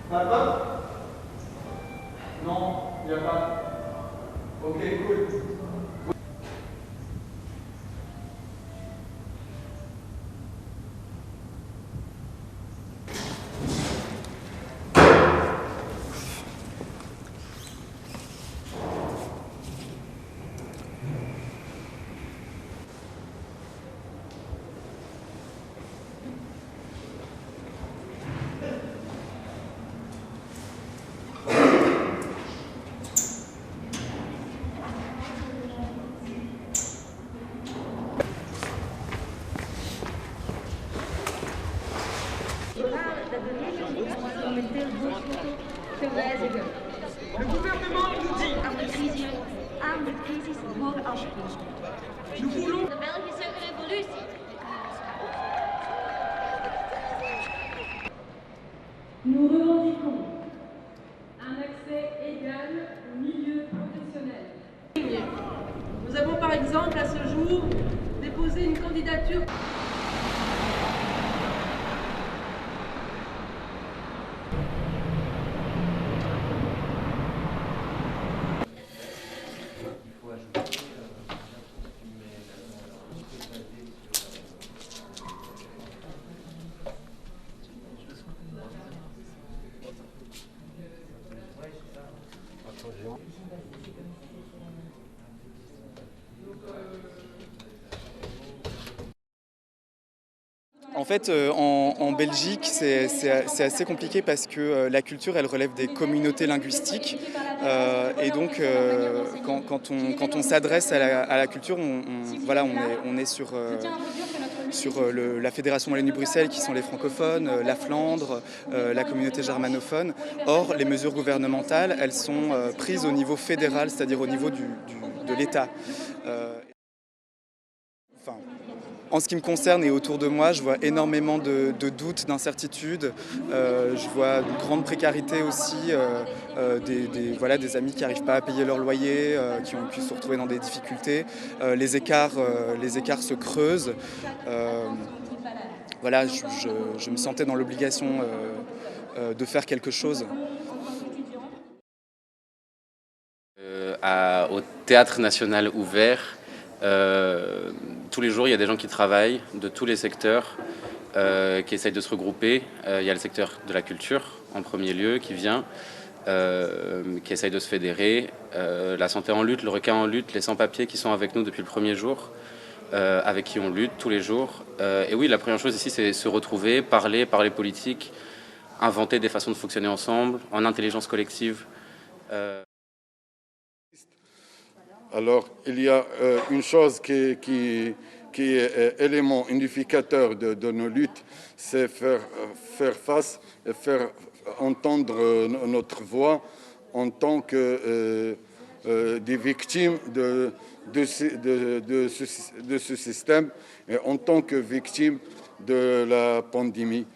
T'as pas? Non, il n'y a pas. Ok, cool. Le gouvernement nous dit nous voulons de Belgische revolutie. Nous revendiquons un accès égal au milieu professionnel. Nous avons par exemple à ce jour déposé une candidature. En fait, en Belgique, c'est assez compliqué parce que la culture, elle relève des communautés linguistiques. Et donc, quand on s'adresse à la culture, voilà, on est sur la Fédération Wallonie-Bruxelles, qui sont les francophones, la Flandre, la communauté germanophone. Or, les mesures gouvernementales, elles sont prises au niveau fédéral, c'est-à-dire au niveau de l'État. En ce qui me concerne et autour de moi, je vois énormément de doutes, d'incertitudes. Je vois une grande précarité aussi, des amis qui n'arrivent pas à payer leur loyer, qui ont pu se retrouver dans des difficultés. Les écarts se creusent. Voilà, je me sentais dans l'obligation de faire quelque chose. Au Théâtre National Ouvert, tous les jours, il y a des gens qui travaillent de tous les secteurs, qui essayent de se regrouper. Il y a le secteur de la culture, en premier lieu, qui vient, qui essaye de se fédérer. La santé en lutte, le requin en lutte, les sans-papiers qui sont avec nous depuis le premier jour, avec qui on lutte tous les jours. Et oui, la première chose ici, c'est se retrouver, parler politique, inventer des façons de fonctionner ensemble, en intelligence collective. Alors, il y a une chose qui est élément unificateur de nos luttes, c'est faire face et faire entendre notre voix en tant que des victimes de ce système et en tant que victimes de la pandémie.